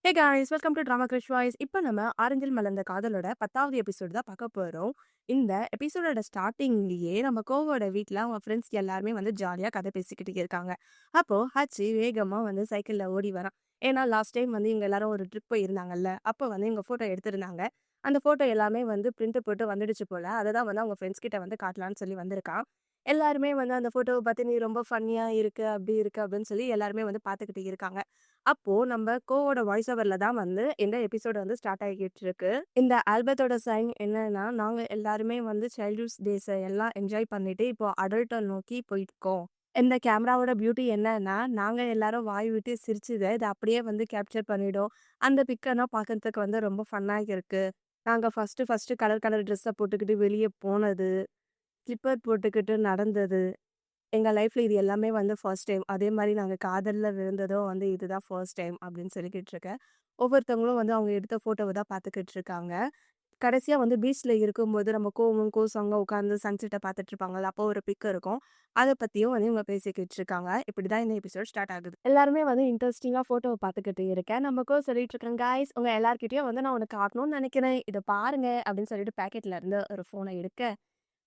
Hey guys welcome to drama Krish voice. இப்போ நம்ம ஆரஞ்சில் மலர்ந்த காதலோட 10வது எபிசோடு தான் பார்க்க போகிறோம். இந்த எபிசோடோட ஸ்டார்டிங்லேயே நம்ம கோவோட வீட்டில் அவங்க ஃப்ரெண்ட்ஸ் எல்லாருமே வந்து ஜாலியாக கதை பேசிக்கிட்டு இருக்காங்க. அப்போது ஹச்சி வேகமாக வந்து சைக்கிளில் ஓடி வரான். ஏன்னா லாஸ்ட் டைம் வந்து இவங்க எல்லாரும் ஒரு ட்ரிப் போயிருந்தாங்கல்ல, அப்போ வந்து இவங்க ஃபோட்டோ எடுத்திருந்தாங்க. அந்த ஃபோட்டோ எல்லாமே வந்து பிரிண்ட் போட்டு வந்துடுச்சு போல. அதை தான் வந்து அவங்க ஃப்ரெண்ட்ஸ் கிட்ட வந்து காட்டலான்னு சொல்லி வந்திருக்கான். எல்லாருமே வந்து அந்த ஃபோட்டோவை பார்த்து நீ ரொம்ப ஃபன்னியா இருக்கு, அப்படி இருக்கு அப்படின்னு சொல்லி எல்லாருமே வந்து பார்த்துக்கிட்டு இருக்காங்க. அப்போ நம்ம கோவோட வாய்ஸ் ஓவர்ல தான் வந்து இந்த எபிசோட் வந்து ஸ்டார்ட் ஆகிட்டு இருக்கு. இந்த ஆல்பத்தோட சைன் என்னன்னா, நாங்க எல்லாருமே வந்து சைல்ட்ஹுட் டேஸ எல்லாம் என்ஜாய் பண்ணிட்டு இப்போ அடல்ட்ட நோக்கி போயிட்டுருக்கோம். இந்த கேமராவோட பியூட்டி என்னன்னா, நாங்க எல்லாரும் வாய் விட்டு சிரிச்சத இத அப்படியே வந்து கேப்சர் பண்ணிடும். அந்த பிக்கெல்லாம் பார்க்கறதுக்கு வந்து ரொம்ப ஃபன்னா இருக்கு. நாங்க ஃபர்ஸ்ட்டு கலர் கலர் ட்ரெஸ்ஸ போட்டுக்கிட்டு வெளிய போனது, ஸ்லிப்பர் போட்டுக்கிட்டு நடந்தது. எங்க லைஃப்ல இது எல்லாமே வந்து ஃபர்ஸ்ட் டைம். அதே மாரி நாங்க காதல்ல விழுந்ததும் வந்து இதுதான் ஃபர்ஸ்ட் டைம் அப்படின்னு சொல்லிக்கிட்டு இருக்கேன். ஒவ்வொருத்தவங்களும் வந்து அவங்க எடுத்த ஃபோட்டோவ தான் பார்த்துக்கிட்டு இருக்காங்க. கடைசியா வந்து பீச்ல இருக்கும்போது நம்ம கோவும், கோசாங்கும் உட்கார்ந்து சன்செட்ட பார்த்துட்டு இருப்பாங்கல்ல. அப்போ ஒரு பிக் இருக்கும். அத பத்தியும் வந்து இவங்க பேசிக்கிட்டு இருக்காங்க. இப்படிதான் இந்த எபிசோட் ஸ்டார்ட் ஆகுது. எல்லாருமே வந்து இன்ட்ரஸ்டிங்கா ஃபோட்டோவ பார்த்துக்கிட்டு இருக்கேன். நம்ம சொல்லிட்டு இருக்கேன், "காய்ஸ் உங்க எல்லார்கிட்டயும் வந்து நான் ஒண்ணு காட்டணும்னு நெனைக்கிறேன். இத பாருங்க" அப்படின்னு சொல்லிட்டு பாக்கெட்ல இருந்து ஒரு ஃபோன எடுக்க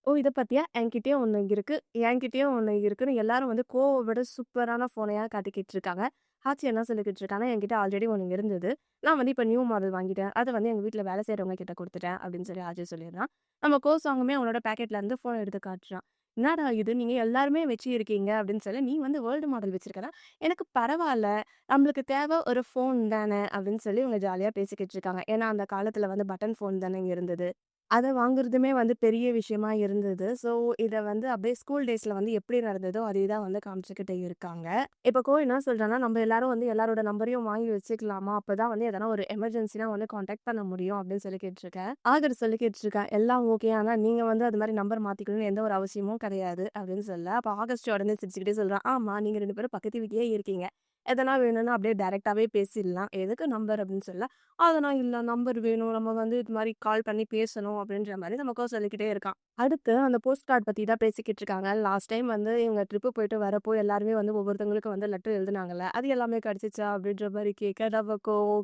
ஓ! இத பாத்தியா? என்கிட்டயும் ஒண்ணு இருக்கு. என்கிட்டயும் ஒண்ணு இருக்குன்னு எல்லாரும் வந்து கோவ விட சூப்பரான ஃபோனையா காட்டிக்கிட்டு இருக்காங்க. ஆச்சி என்ன சொல்லிக்கிட்டு இருக்காங்கன்னா, என்கிட்ட ஆல்ரெடி ஒண்ணு இருந்தது. நான் வந்து இப்ப நியூ மாடல் வாங்கிட்டேன். அத வந்து எங்க வீட்ல வேலை செய்றவங்க கிட்ட குடுத்துட்டேன் அப்படின்னு சொல்லி ஆச்சி சொல்லிடுறான். நம்ம கோசாங்குமே அவனோட பாக்கெட்ல இருந்து ஃபோன் எடுத்து காட்டுறான். என்னடா இது நீங்க எல்லாருமே வச்சிருக்கீங்க அப்படின்னு சொல்லி, நீ வந்து வேர்ல்டு மாடல் வச்சிருக்கனா? எனக்கு பரவால்ல. நம்மளுக்கு தேவை ஒரு ஃபோன் தானே அப்படின்னு சொல்லி இவங்க ஜாலியா பேசிக்கிட்டு இருக்காங்க. ஏன்னா அந்த காலத்துல வந்து பட்டன் ஃபோன் தானே இருந்தது. அத வாங்குறதுமே வந்து பெரிய விஷயமா இருந்தது. ஸோ, இத வந்து அப்படியே ஸ்கூல் டேஸ்ல வந்து எப்படி நடந்ததோ, அதே தான் வந்து காமிச்சுக்கிட்டு இருக்காங்க. இப்ப என்ன சொல்றான்னா, "நம்ம எல்லாரும் வந்து எல்லாரோட நம்பரையும் வாங்கி வச்சுக்கலாமா? அப்பதான் வந்து எதனா ஒரு எமர்ஜென்சினா வந்து கான்டாக்ட் பண்ண முடியும்." அப்படின்னு சொல்லி கேட்டுருக்கேன். ஆகர் சொல்லி கேட்டுருக்கேன். "எல்லாம் ஓகே. ஆனா நீங்க வந்து அது மாரி நம்பர் மாத்திக்கணும்னு எந்த ஒரு அவசியமும் கிடையாது." அப்படின்னு சொல்ல, அப்ப ஆகஸ்ட் உடனே சிரிச்சுக்கிட்டே சொல்றான், "ஆமா, நீங்க 2 பேரும் பக்கத்து வீட்லயே இருக்கீங்க. எதனா வேணும்னா அப்படியே டைரக்ட்டாவே பேசிடலாம். எதுக்கு நம்பர்?" அப்படின்னு சொல்ல, அதெல்லாம் இல்ல. நம்பர் வேணும். நம்ம வந்து இது மாரி கால் பண்ணி பேசணும் அப்படின்ற மாரி நமக்கும் சொல்லிக்கிட்டே இருக்கான். அடுத்து அந்த போஸ்ட் கார்ட் பத்தி தான் பேசிக்கிட்டு இருக்காங்க. லாஸ்ட் டைம் வந்து இவங்க ட்ரிப்பு போயிட்டு வரப்போ எல்லாருமே வந்து ஒவ்வொருத்தவங்களுக்கும் வந்து லெட்டர் எழுதுனாங்கல்ல. அது எல்லாமே கிடைச்சுச்சா? அப்படின்ற மாரி கேட்க, நம்ம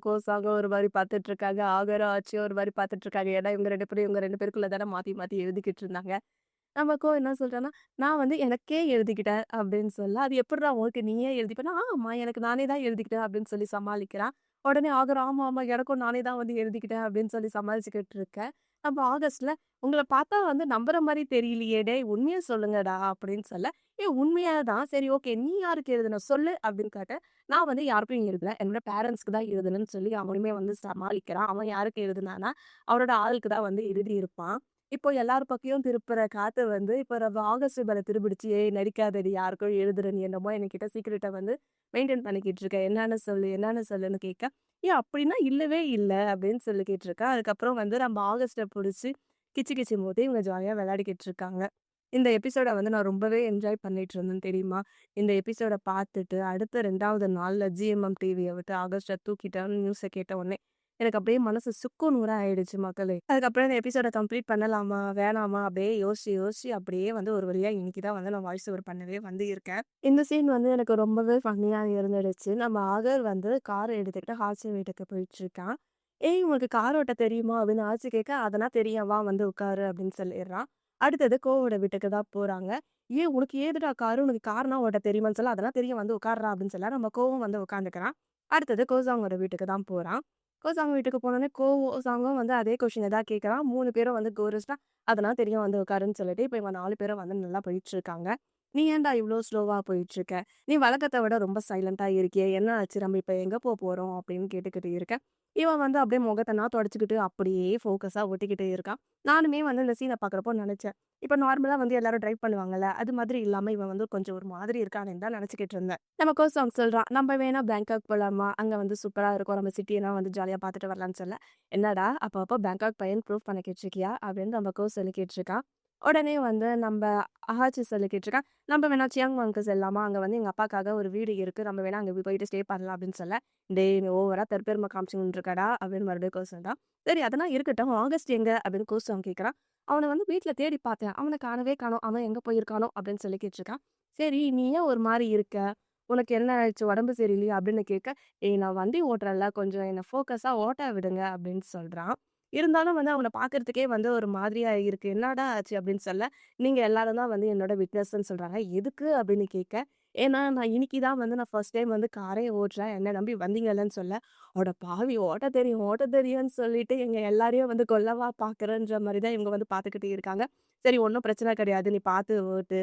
கோசாக ஒரு மாரி பார்த்துட்டு இருக்காங்க. ஆகரும், ஆச்சியும் ஒரு மாரி பார்த்துட்டு இருக்காங்க. ஏன்னா இவங்க 2 பேருக்குள்ள தானே மாத்தி மாத்தி எழுதிக்கிட்டு இருந்தாங்க. நமக்கோ என்ன சொல்றான்னா, "நான் வந்து எனக்கே எழுதிக்கிட்டேன்" அப்படின்னு சொல்ல, "அது எப்புட்றா உனக்கு நீயே எழுதிப்பேன்னா?" "ஆமா, எனக்கு நானே தான் எழுதிக்கிட்டேன்" அப்படின்னு சொல்லி சமாளிக்கிறான். உடனே ஆகர், "ஆமா, ஆமா எனக்கும் நானே தான் வந்து எழுதிக்கிட்டேன்" அப்படின்னு சொல்லி சமாளிச்சுக்கிட்டு இருக்கேன். நம்ம ஆகஸ்ட்ல, "உங்கள பார்த்தா வந்து நம்புற மாரி தெரியலையே டேய்! உண்மைய சொல்லுங்கடா" அப்படின்னு சொல்ல, உண்மையா தான். சரி ஓகே. நீ யாருக்கு எழுதுன சொல்லு" அப்படின்னு கேட்ட, "நான் வந்து யாருக்கும் எழுதல. என்னோட பேரண்ட்ஸ்க்கு தான் எழுதுனேன்னு" சொல்லி அவனுமே வந்து சமாளிக்கிறான். அவன் யாருக்கு எழுதுனான்னா, அவனோட ஆளுக்கு தான் வந்து எழுதியிருப்பான். இப்போ எல்லார் பக்கையும் திருப்புற காத்து வந்து, இப்போ நம்ம ஆகஸ்ட் மேல திரும்பிடுச்சு. "ஏய் நடிக்காதடி! யாருக்கோ எழுதுற நீ என்னமோ என்கிட்ட சீக்ரெட்ட வந்து மெயின்டெயின் பண்ணிக்கிட்டு இருக்க. என்னான்னு சொல்லு, என்னான்னு சொல்லுன்னு" கேட்க, அப்படின்னா இல்லவே இல்ல" அப்படின்னு சொல்லிக்கிட்டு இருக்கா. அதுக்கப்புறம் வந்து நம்ம ஆகஸ்ட்ட புடிச்சு கிச்சு கிச்சும் போது இவங்க ஜாலியா விளையாடிக்கிட்டு இருக்காங்க. இந்த எபிசோட வந்து நான் ரொம்பவே என்ஜாய் பண்ணிட்டு இருந்தேன் தெரியுமா? இந்த எபிசோட பார்த்துட்டு அடுத்த 2வது நாள்ல ஜிஎம்எம் டிவிய விட்டு ஆகஸ்ட்ட தூக்கிட்டான்னு நியூஸ கேட்ட உடனே எனக்கு அப்படியே மனசு சுக்கு நூறா ஆயிடுச்சு மக்களே. அதுக்கப்புறம் இந்த எபிசோட கம்ப்ளீட் பண்ணலாமா? வேணாமா? அப்படியே யோசிச்சு, யோசிச்சு அப்படியே வந்து ஒரு வழியா இன்னைக்கு தான் வந்து நான் வாய்ஸ் ஓவர் பண்ணவே வந்து இருக்கேன். இந்த சீன் வந்து எனக்கு ரொம்பவே ஃபன்னியா இருந்துடுச்சு. நம்ம ஆகர் வந்து கார் எடுத்துக்கிட்டு ஹாசினி வீட்டுக்கு போயிட்டுருக்கான். "ஏய் உனக்கு கார் ஓட்ட தெரியுமா?" அப்படின்னு ஆச்சி கேட்க, "அதெல்லாம் தெரியும். வா வந்து உட்காரு" அப்படின்னு சொல்லிடுறான். அடுத்தது கோவோட வீட்டுக்கு தான் போறாங்க. "ஏன் உனக்கு ஏதுடா காரு? உனக்கு கார்னா ஓட்ட தெரியுமான்னு" சொல்ல, "அதெல்லாம் தெரியும் வந்து உட்காருடா" அப்படின்னு சொல்ல, நம்ம கோவும் வந்து உட்காந்துக்கிறான். அடுத்தது கோசாங்கோட வீட்டுக்கு தான் போறான். கோசாங்க வீட்டுக்கு போனோனே கோசாங்கும் வந்து அதே கொஸ்டின தான் கேட்குறான். 3 பேரும் வந்து கோரஸ்டா அதெல்லாம் தெரியும் வந்து உட்காருன்னு சொல்லிட்டு, இப்ப இவங்க 4 பேரும் வந்து நல்லா போயிட்டுருக்காங்க. "நீ ஏன்டா இவ்ளோ ஸ்லோவா போயிட்டுருக்க? நீ வழக்கத்த விட ரொம்ப சைலன்ட்டா இருக்கியே! என்ன ஆச்சு? நம்ம இப்ப எங்க போறோம்?" அப்படின்னு கேட்டுக்கிட்டு இருக்க. இவன் வந்து அப்படியே முகத்தெல்லாம் தொடச்சுக்கிட்டு அப்படியே ஃபோக்கஸா ஒட்டிக்கிட்டு இருக்கான். நானுமே வந்து இந்த சீன பார்க்குறப்போ நெனச்சேன். இப்ப நார்மலா வந்து எல்லாரும் டிரைவ் பண்ணுவாங்கல்ல, அது மாதிரி இல்லாம இவன் வந்து கொஞ்சம் ஒரு மாதிரி இருக்கானேன்னு தான் நெனச்சுக்கிட்டு இருந்தேன். நம்ம கோசாங் சொல்றான், "நம்ம வேணா பேங்காக் போலாமா? அங்க வந்து சூப்பரா இருக்கும். நம்ம சிட்டியெல்லாம் வந்து ஜாலியா பார்த்துட்டு வரலாம்ன்னு" சொல்ல, "என்னடா அப்பப்போ பேங்காக் பையன் ப்ரூவ் பண்ணிக்கிட்டு இருக்கியா?" அப்படின்னு நம்ம சொல்லிக்கிட்டு இருக்கான். உடனே வந்து நம்ப அஹாச்சு சொல்லிக்கிட்டு இருக்கான், "நம்ம வேணா சியாங்மாங்க்கு செல்லலாமா? அங்க வந்து எங்க அப்பாக்காக ஒரு வீடு இருக்கு. நம்ம வேணா அங்க போயிட்டு ஸ்டே பண்ணலாம்" அப்படின்னு சொல்ல, "டேய் நீ ஓவரா தற்பெருமை காமிச்சுக்கிட்டு இருக்கடா" அப்படின்னு மறுபடியும் சொல்றான். "சரி அதெல்லாம் இருக்கட்டும். ஆகஸ்ட் எங்க?" அப்படின்னு கோசாங் கேட்குறான். அவன வந்து வீட்ல தேடி பார்த்தேன். அவன காணவே காணோம். அவன் எங்க போயிருக்கானோ அப்படின்னு சொல்லி கேட்டுருக்கான். சரி, நீ ஏன் ஒரு மாரி இருக்க? "உனக்கு என்ன ஆயிடுச்சு? உடம்பு சரியில்லையா?" அப்படின்னு கேட்க, "ஏய் நான் வண்டி ஓட்டுறேன்ல, கொஞ்சம் என்ன ஃபோக்கஸா ஓட்ட விடுங்க" அப்படின்னு சொல்றான். இருந்தாலும் வந்து அவன பார்க்கறதுக்கே வந்து ஒரு மாதிரியா இருக்கு. "என்னடா ஆச்சு?" அப்படின்னு சொல்ல, "நீங்க எல்லாரும் தான் வந்து என்னோட விட்னஸ்ன்னு சொல்றாங்க." "எதுக்கு?" அப்படின்னு கேட்க, "ஏன்னா நான் இன்னைக்கு தான் வந்து நான் ஃபர்ஸ்ட் டைம் வந்து காரே ஓட்டுறேன். என்ன நம்பி வந்தீங்கல்லன்னு" சொல்ல, "அட பாவி! ஓட்ட தெரியும், ஓட்ட தெரியும்ன்னு சொல்லிட்டு எங்க எல்லாரையும் வந்து கொல்லவா பார்க்குறன்ற" மாரி தான் இவங்க வந்து பார்த்துக்கிட்டு இருக்காங்க. "சரி ஒண்ணும் பிரச்சனை கிடையாது. நீ பார்த்து ஓட்டு."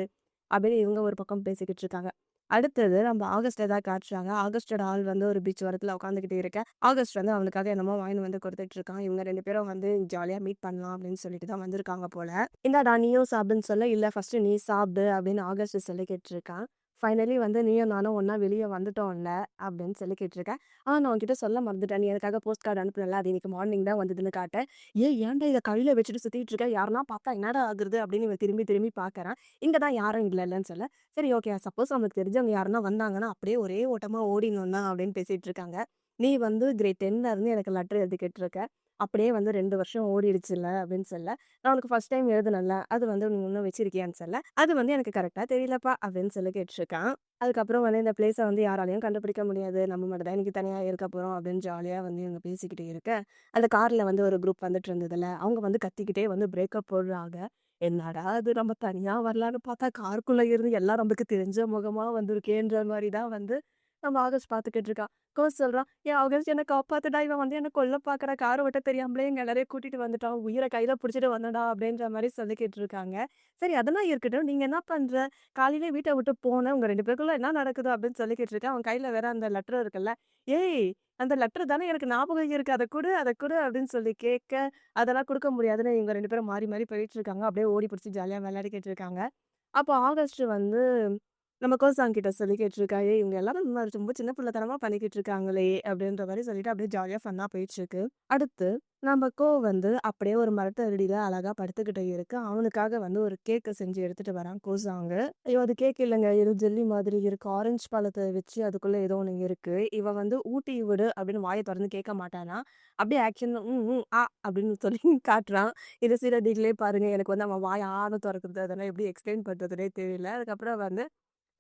அப்படின்னு இவங்க ஒரு பக்கம் பேசிக்கிட்டு இருக்காங்க. அடுத்தது நம்ம ஆகஸ்ட்ட தான் காட்டுறாங்க. ஆகஸ்ட்டோட ஆள் வந்து ஒரு பீச் ஓரத்துல உட்காந்துக்கிட்டு இருக்க. ஆகஸ்ட் வந்து அவனுக்காக என்னமோ வாங்கின்னு வந்து குடுத்துட்டு இருக்கான். இவங்க 2 பேரும் வந்து ஜாலியா மீட் பண்ணலாம் அப்படின்னு சொல்லிட்டு தான் வந்திருக்காங்க போல. "இந்தாடா நீயும் சாப்பிடுன்னு" சொல்ல, "இல்ல ஃபர்ஸ்ட்டு நீ சாப்பிடு" அப்படின்னு ஆகஸ்ட் சொல்லிக்கிட்டு இருக்கான். ஃபைனலி வந்து நீயும் நானும் ஒண்ணா வெளிய வந்துட்டோம்ல அப்படின்னு சொல்லிக்கிட்டு இருக்கேன். நான் உன்கிட்ட சொல்ல மறந்துட்டேன். நீ எனக்காக போஸ்ட் கார்ட் அனுப்புனல்ல, அது இன்னைக்கு மார்னிங் தான் வந்ததுன்னு காட்ட, "ஏய் ஏன்டா இத கையில வச்சுட்டு சுத்திட்டு இருக்க? யாருன்னா பார்த்தா என்னடா ஆகுறது?" அப்படின்னு இவன் திரும்பி திரும்பி பார்க்கறான். இங்க தான் யாரும் இல்லல்லன்னு சொல்ல, சரி ஓகே. சப்போஸ் நமக்கு தெரிஞ்சவங்க யாருன்னா வந்தாங்கன்னா, அப்படியே ஒரே ஓட்டமா ஓடிடணும் தான் அப்படின்னு பேசிட்டு இருக்காங்க. "நீ வந்து கிரேட் 10ல இருந்து எனக்கு லெட்டர் எழுதிக்கிட்டு இருக்க. அப்படியே வந்து 2 வருஷம் ஓடிடுச்சுல்ல" அப்படின்னு சொல்ல, "நான் உனக்கு ஃபர்ஸ்ட் டைம் எழுதுனேன்ல, அது வந்து நீ இன்னும் வச்சிருக்கியான்னு" சொல்ல, "அது வந்து எனக்கு கரெக்ட்டா தெரியலப்பா" அப்படின்னு சொல்லி கேட்டுருக்கான். அதுக்கப்புறம் வந்து இந்த பிளேஸ வந்து யாராலயும் கண்டுபிடிக்க முடியாது. நம்ம மட்டும் தான் இன்னைக்கு தனியா இருக்க போறோம் அப்படின்னு ஜாலியா வந்து இவங்க பேசிக்கிட்டு இருக்க, அந்த கார்ல வந்து ஒரு குரூப் வந்துட்டு இருந்ததுல்ல, அவங்க வந்து கத்திக்கிட்டே வந்து பிரேக்கப் போடுறாங்க. என்னடா இது நம்ம தனியா வரலான்னு பார்த்தா, காருக்குள்ள இருந்து எல்லாம் நமக்கு தெரிஞ்ச முகமா வந்திருக்கேன்ற மாரி தான் வந்து நம்ம ஆகஸ்ட் பார்த்துக்கிட்டு இருக்கான். கோச் சொல்றான், "ஏய் ஆகஸ்ட் என்ன காப்பாத்துடா! இவன் வந்து என்ன கொல்ல பார்க்குறான். கார் ஓட்ட தெரியாமலே எங்க எல்லாரையும் கூட்டிட்டு வந்துட்டான். உயிர கையில புடிச்சுட்டு வந்தேன்டா" அப்படின்ற மாரி சொல்லிக்கிட்டு இருக்காங்க. சரி அதெல்லாம் இருக்கட்டும். நீங்க என்ன பண்ற? காலையிலே வீட்ட விட்டு போன. உங்க 2 பேருக்குள்ள என்ன நடக்குது? அப்படின்னு சொல்லிக்கிட்டு இருக்கேன். அவன் கையில வேற அந்த லெட்டர் இருக்குல்ல. "ஏய்! அந்த லெட்டர் தானே எனக்கு ஞாபகம் இருக்கு. அத குடு, அத குடு" அப்படின்னு சொல்லி கேட்க, அதெல்லாம் குடுக்க முடியாதுன்னு இவங்க 2 பேரும் மாறி மாறி போயிட்டு இருக்காங்க. அப்படியே ஓடி புடிச்சு ஜாலியா விளையாடிக்கிட்டு இருக்காங்க. அப்போ ஆகஸ்ட் வந்து நம்ம கோசாங் கிட்ட சொல்லி கேட்டுருக்கா, "ஏய் இவங்க எல்லாரும் ரொம்ப சின்ன பிள்ளைத்தனமா பண்ணிக்கிட்டு இருக்காங்களே!" அப்படின்ற மாரி சொல்லிட்டு அப்படியே ஜாலியா ஃபன்னா போயிட்டுருக்கு. அடுத்து நம்ம கோ வந்து அப்படியே ஒரு மரத்தடியில அழகா படுத்துக்கிட்டு இருக்கு. அவனுக்காக வந்து ஒரு கேக்க செஞ்சு எடுத்துட்டு வரான் கோசாங்கு. ஐயோ! அது கேக் இல்லங்க. ஏதோ ஜெல்லி மாதிரி இருக்கு. ஆரஞ்சு பழத்த வச்சு அதுக்குள்ள ஏதோ ஒண்ணு இருக்கு. இவன் வந்து ஊட்டி விடு அப்படின்னு வாய தொறந்து கேட்க மாட்டானாம். அப்படியே ஆக்ஷன்ல ம், ம், ஆ அப்படின்னு சொல்லி காட்டுறான். இத சில நீங்களே பாருங்க. எனக்கு வந்து அவன் வாய ஆன்னு தொறக்குறது அதெல்லாம் எப்படி எக்ஸ்பிளைன் பண்றதுன்னே தெரியல. அதுக்கப்புறம் வந்து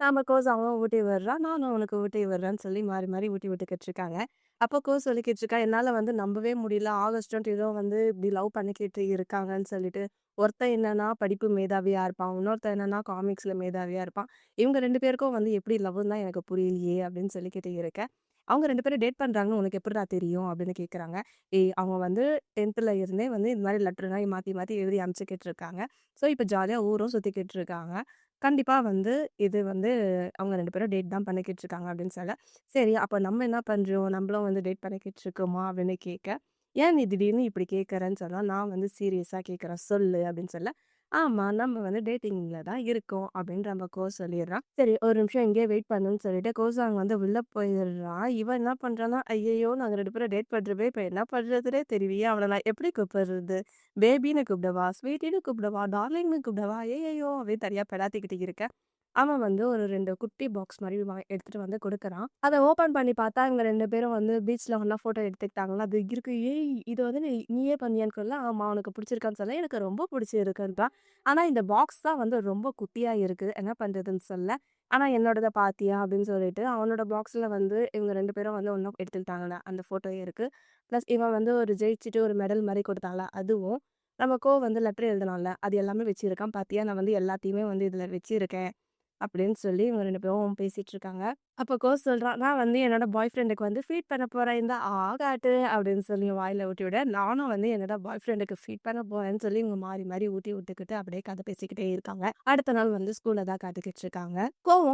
நம்ம கோஸ் அவன் ஊட்டி விடுறான். நானும் அவனுக்கு ஊட்டி விடுறேன்னு சொல்லி மாறி, மாறி ஊட்டி விட்டுக்கிட்டு இருக்காங்க. அப்போ கோஸ் சொல்லிக்கிட்டு இருக்கா, "என்னால வந்து நம்பவே முடியல. ஆகஸ்ட்டும் ஏதோ வந்து இப்படி லவ் பண்ணிக்கிட்டு இருக்காங்கன்னு சொல்லிட்டு. ஒருத்தன் என்னன்னா படிப்பு மேதாவியா இருப்பான். இன்னொருத்தன் என்னன்னா காமிக்ஸ்ல மேதாவியா இருப்பான். இவங்க 2 பேருக்கும் வந்து எப்படி லவ்வுன்னு தான் எனக்கு புரியலையே!" அப்படின்னு சொல்லிக்கிட்டு இருக்கேன். அவங்க 2 பேரும் டேட் பண்றாங்கன்னு உனக்கு எப்புட்றா தெரியும்? அப்படின்னு கேட்குறாங்க. ஏய் அவங்க வந்து 10த்ல இருந்தே வந்து இந்த மாரி லெட்டர்லாம் மாத்தி, மாத்தி எழுதி அனுப்பிச்சுக்கிட்டு இருக்காங்க. ஸோ, இப்ப ஜாலியா ஊரும் சுத்திக்கிட்டு இருக்காங்க. கண்டிப்பா வந்து இது வந்து அவங்க 2 பேரும் டேட் தான் பண்ணிக்கிட்டு இருக்காங்க அப்படின்னு சொல்ல, சரி அப்ப நம்ம என்ன பண்றோம்? நம்மளும் வந்து டேட் பண்ணிக்கிட்டு இருக்கோமா? அப்படின்னு கேட்க, ஏன் நீ திடீர்னு இப்படி கேட்கறன்னு சொன்னா, நான் வந்து சீரியஸா கேட்கிறேன் சொல்லு அப்படின்னு சொல்ல, ஆமா நம்ம வந்து டேட்டிங்ல தான் இருக்கோம் அப்படின்னு நம்ம சொல்லிடுறான். சரி ஒரு நிமிஷம் இங்கேயே வெயிட் பண்ணுன்னு சொல்லிட்டு கோசாங் வந்து உள்ள போயிடுறான். இவன் என்ன பண்றான்னா, ஐயையோ! நாங்க 2 பேரும் டேட் பண்றோமே இப்ப என்ன பண்றதுன்னே தெரியலையே! அவன நான் எப்படி கூப்பிடுறது? பேபின்னு கூப்பிடவா? ஸ்வீட்டின்னு கூப்பிடவா? டார்லிங்ன்னு கூப்பிடவா? ஐயய்யோ! அப்படின்னு தனியா பெடாத்திக்கிட்டு இருக்கேன். அவன் வந்து ஒரு 2 குட்டி பாக்ஸ் மாரி எடுத்துட்டு வந்து குடுக்குறான். அத ஓப்பன் பண்ணி பார்த்தா, இவங்க 2 பேரும் வந்து பீச்ல ஒண்ணா ஃபோட்டோ எடுத்துக்கிட்டாங்களா, அது இருக்கு. "ஏய்! இது வந்து நீயே பண்ணியான்னு?" சொல்ல, "ஆமா. உனக்கு பிடிச்சிருக்கான்னு?" சொல்ல, "எனக்கு ரொம்ப பிடிச்சிருக்குன்றான்." ஆனா இந்த பாக்ஸ் தான் வந்து ரொம்ப குட்டியா இருக்கு. என்ன பண்றதுன்னு சொல்ல, "ஆனா என்னோடத பார்த்தியா?" அப்படின்னு சொல்லிட்டு, அவனோட பாக்ஸ்ல வந்து இவங்க 2 பேரும் வந்து ஒண்ணா எடுத்துக்கிட்டாங்கல்ல, அந்த ஃபோட்டோ இருக்கு. ப்ளஸ் இவன் வந்து ஒரு ஜெயிச்சுட்டு ஒரு மெடல் மாரி குடுத்தான்ல, அதுவும். நம்ம வந்து லெட்டர் எழுதுனான்ல, அது எல்லாமே வச்சிருக்கான். "பார்த்தியா? நான் வந்து எல்லாத்தையுமே வந்து இதுல வச்சிருக்கேன்." அப்படின்னு சொல்லி இவங்க 2 பேரும் பேசிட்டு இருக்காங்க. அப்ப சொல்றான், "நான் வந்து என்னோட பாய் ஃப்ரெண்டுக்கு வந்து ஃபீட் பண்ண போறேன். இந்தா காட்டு" அப்படின்னு சொல்லி வாயில ஊட்டி விட, நானும் வந்து என்னோட பாய் ஃப்ரெண்டுக்கு ஃபீட் பண்ண போறேன்னு சொல்லி இவங்க மாறி, மாறி ஊட்டி விட்டுக்கிட்டு அப்படியே கதை பேசிக்கிட்டே இருக்காங்க. அடுத்த நாள் வந்து ஸ்கூல்ல தான் காத்துக்கிட்டு இருக்காங்க.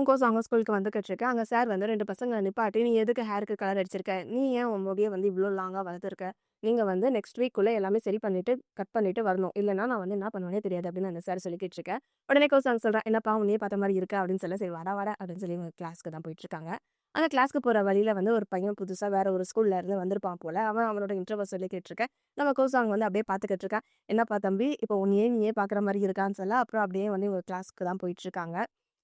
கோசாங்க ஸ்கூலுக்கு வந்துகிட்டு இருக்கு. அங்க சார் வந்து 2 பசங்கள நிப்பாட்டி, "நீ எதுக்கு ஹேருக்கு கலர் அடிச்சிருக்க? நீ ஏன் உன் முடிய வந்து இவ்ளோ லாங்கா வளர்த்துருக்க? நீங்க வந்து நெக்ஸ்ட் வீக்குள்ள எல்லாமே சரி பண்ணிட்டு, கட் பண்ணிட்டு வரணும். இல்லன்னா நான் வந்து என்ன பண்ணுவேன்னே தெரியாது" அப்படின்னு அந்த சார் சொல்லிக்கிட்டு இருக்க. உடனே கோசாங் சொல்றான், "என்னப்பா உன்னையே பார்த்த மாரி இருக்கு" அப்படின்னு சொல்ல, "சரி வாடா, வாடா" அப்படின்னு சொல்லி இவங்க கிளாஸ்க்கு தான் போயிட்டுருக்காங்க. அந்த கிளாஸ்க்கு போற வழியில வந்து ஒரு பையன் புதுசா வேற ஒரு ஸ்கூல்ல இருந்து வந்திருப்பான் போல. அவன் அவனோட இன்ட்ரோவ சொல்லிக்கிட்டு இருக்க. நம்ம கோசாங் வந்து அப்படியே பார்த்துக்கிட்டு இருக்கான். "என்னப்பா தம்பி, இப்போ உன்னையே நீயே பார்க்குற மாரி இருக்கான்னு" சொல்ல, அப்புறம் அப்படியே வந்து இவங்க கிளாஸ்க்கு தான் போயிட்டுருக்காங்க.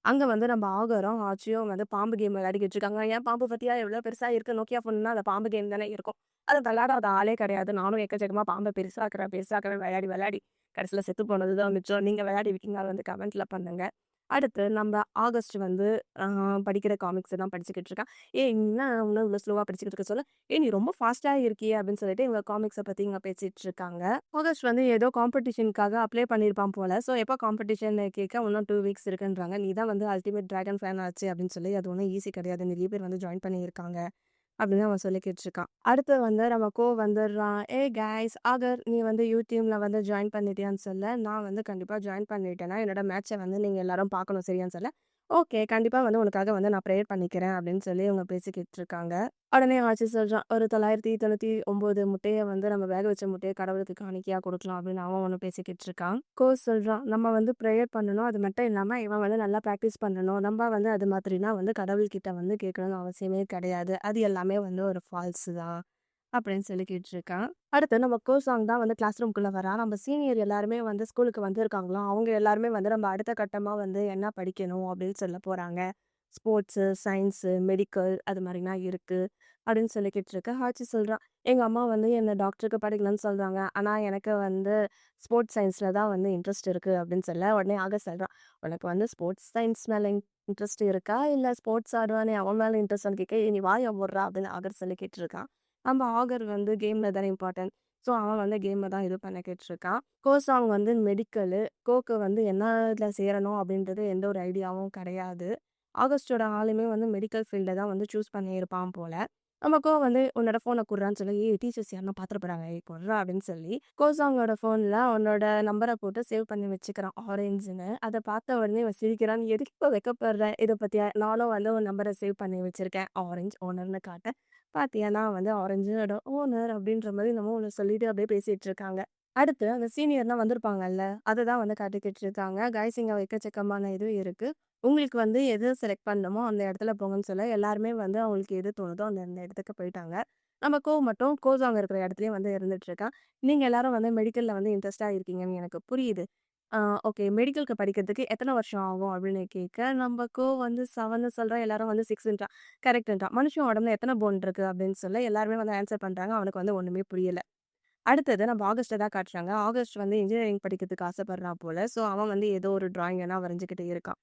அங்க வந்து நம்ம ஆகரும், ஆச்சியும் வந்து பாம்பு கேம் விளையாடிக்கிட்டு இருக்காங்க. "ஏன் பாம்பு பாத்தியா எவ்வளோ பெருசா இருக்கு? நோக்கியா ஃபோன்னா அது பாம்பு கேம் தானே இருக்கும்." அது விளையாடாத ஆளே கிடையாது. நானும் எக்கச்சக்கமா பாம்ப பெருசாக்குறேன், பெருசாக்குறேன் விளையாடி, விளையாடி கடைசியில செத்து போனது தான் மிச்சம். நீங்க விளையாடிருக்கீங்களா? வந்து கமெண்ட்ல பண்ணுங்க. அடுத்து நம்ம ஆகஸ்ட் வந்து அ படிக்கிற காமிக்ஸ் தான் படிச்சுக்கிட்டு இருக்கான். "ஏய் நீ என்ன இன்னும் இவ்ளோ ஸ்லோவா படிச்சுக்கிட்டு இருக்க?" சொல்ல, "ஏய் நீ ரொம்ப ஃபாஸ்ட்டா இருக்கியே!" அப்படின்னு சொல்லிட்டு இவங்க காமிக்ஸ பத்தி இவங்க பேசிட்டு இருக்காங்க. ஆகஸ்ட் வந்து ஏதோ காம்படிஷனுக்காக அப்ளை பண்ணியிருப்பான் போல. ஸோ எப்போ காம்படிஷன்னு கேட்க, "இன்னும் 2 வீக்ஸ் இருக்குன்றாங்க." "நீ தான் வந்து அல்டிமேட் டிராகன் ஃபேன் ஆச்சே!" அப்படின்னு சொல்லி, "அது ஒண்ணும் ஈஸி கிடையாது. நிறைய பேர் வந்து ஜாயின் பண்ணியிருக்காங்க." அப்படின்னு அவன் சொல்லிக்கிட்டு இருக்கான். அடுத்து வந்து நம்ம வந்துடுறான். "ஏய் காய்ஸ் ஆகர் நீ வந்து யூடியூப்ல வந்து ஜாயின் பண்ணிட்டியான்னு சொல்ல, நான் வந்து கண்டிப்பா ஜாயின் பண்ணிட்டேன்னா, என்னோட மேட்ச்ச வந்து நீங்க எல்லாரும் பார்க்கணும் சரியான்னு சொல்ல, ஓகே கண்டிப்பா வந்து உனக்காக வந்து நான் ப்ரேயர் பண்ணிக்கிறேன் அப்படின்னு சொல்லி இவங்க பேசிக்கிட்டு இருக்காங்க. உடனே ஆச்சி சொல்றான், "ஒரு 999 முட்டைய வந்து நம்ம வேக வச்ச முட்டைய கடவுளுக்கு காணிக்கையா குடுக்கலாம்" அப்படின்னு அவன் ஒண்ணு பேசிக்கிட்டு இருக்கான். கோச் சொல்றான், "நம்ம வந்து ப்ரேயர் பண்ணணும். அது மட்டும் இல்லாம இவன் வந்து நல்லா பிராக்டிஸ் பண்ணணும். நம்ம வந்து அது மாதிரினா வந்து கடவுள்கிட்ட வந்து கேட்கணும்னு அவசியமே கிடையாது. அது எல்லாமே வந்து ஒரு ஃபால்ஸ் தான்." அப்படின்னு சொல்லி கேட்டுருக்கான். அடுத்து நம்ம கோசாங் தான் வந்து கிளாஸ் ரூம்குள்ள வரான். நம்ம சீனியர் எல்லாருமே வந்து ஸ்கூலுக்கு வந்திருக்காங்களாம். அவங்க எல்லாருமே வந்து நம்ம அடுத்த கட்டமா வந்து என்ன படிக்கணும் அப்படின்னு சொல்ல போறாங்க. ஸ்போர்ட்ஸு, சயின்ஸு, மெடிக்கல் அது மாரிலாம் இருக்கு. அப்படின்னு சொல்லிக்கிட்டு இருக்க. ஹாச்சி சொல்றான், "எங்க அம்மா வந்து என்ன டாக்டருக்கு படிக்கணும்னு சொல்றாங்க. ஆனா எனக்கு வந்து ஸ்போர்ட்ஸ் சயின்ஸ்ல தான் வந்து இன்ட்ரெஸ்ட் இருக்கு." அப்படின்னு சொல்ல, உடனே ஆகஸ்ட் சொல்றான், "உனக்கு வந்து ஸ்போர்ட்ஸ் சயின்ஸ் மேல இன்ட்ரெஸ்ட் இருக்கா? இல்ல ஸ்போர்ட்ஸ் ஆடுவானே அவன் மேல இன்ட்ரெஸ்ட்டான்னு கேட்க, "ஏய் நீ வாய மூடுறா" அப்படின்னு ஆகர் சொல்லி கேட்டுருக்கான். நம்ம ஆகர் வந்து கேம்ல தானே இம்பார்ட்டன்ட். ஸோ, அவன் வந்து கேம தான் இது பண்ணிக்கிட்டு இருக்கான். கோசாங் வந்து மெடிக்கலு, கோக்கு வந்து என்னதுல சேரணும் அப்படின்றது எந்த ஒரு ஐடியாவும் கிடையாது. ஆகஸ்ட்டோட ஆளுமே வந்து மெடிக்கல் ஃபீல்ட தான் வந்து சூஸ் பண்ணியிருப்பான் போல. நம்ம வந்து "உன்னோட ஃபோன குட்றான்னு" சொல்லி, "ஏய் டீச்சர்ஸ் யாருனா பார்த்துற போறாங்க. ஏய் குட்றா" அப்படின்னு சொல்லி, கோசாங்கோட ஃபோன்ல அவனோட நம்பர போட்டு சேவ் பண்ணி வச்சுக்கிறான் ஆரஞ்சுன்னு. அத பார்த்த உடனே இவன் சிரிக்கிறான். "எதுக்கு இப்ப வெட்கப்படுற? இத பத்தியா? நானும் வந்து உன் நம்பர சேவ் பண்ணி வச்சிருக்கேன். ஆரஞ்ச் ஓனர்ன்னு காட்ட." பாத்தியா, நான் வந்து ஆரஞ்சோட ஓனர் அப்படின்ற மாரி என்னமோ ஒண்ணு சொல்லிட்டு அப்படியே பேசிட்டு இருக்காங்க. அடுத்து அந்த சீனியர்லாம் வந்திருப்பாங்கல்ல, அததான் வந்து காட்டிக்கிட்டு இருக்காங்க. கைஸ் இங்க எக்கச்சக்கமான இது இருக்கு. உங்களுக்கு வந்து எது செலக்ட் பண்ணணுமோ அந்த இடத்துல போங்கன்னு சொல்ல, எல்லாருமே வந்து அவங்களுக்கு எது தோணுதோ அந்த அந்த இடத்துக்கு போயிட்டாங்க. நம்ம மட்டும் கோஸாங்க இருக்கிற இடத்துலயே வந்து இருந்துட்டு இருக்கான். நீங்க எல்லாரும் வந்து மெடிக்கல்ல வந்து இன்ட்ரெஸ்ட்டா இருக்கீங்கன்னு எனக்கு புரியுது. ஆ ஓகே. மெடிக்கலுக்கு படிக்கிறதுக்கு எத்தன வருஷம் ஆகும்? அப்படின்னு கேட்க, நம்ம வந்து 7ன்னு சொல்றான். எல்லாரும் வந்து 6ன்றான். கரெக்ட்ன்றான். மனுஷன் உடம்புல எத்தன போன் இருக்கு? அப்படின்னு சொல்ல எல்லாருமே வந்து ஆன்ஸர் பண்றாங்க. அவனுக்கு வந்து ஒண்ணுமே புரியல. அடுத்தது நம்ம ஆகஸ்ட்ட தான் காட்டுறாங்க. ஆகஸ்ட் வந்து இன்ஜினியரிங் படிக்கிறதுக்கு ஆசைப்படுறான் போல. ஸோ அவன் வந்து ஏதோ ஒரு டிராயிங் எல்லாம் வரைஞ்சுக்கிட்டு இருக்கான்.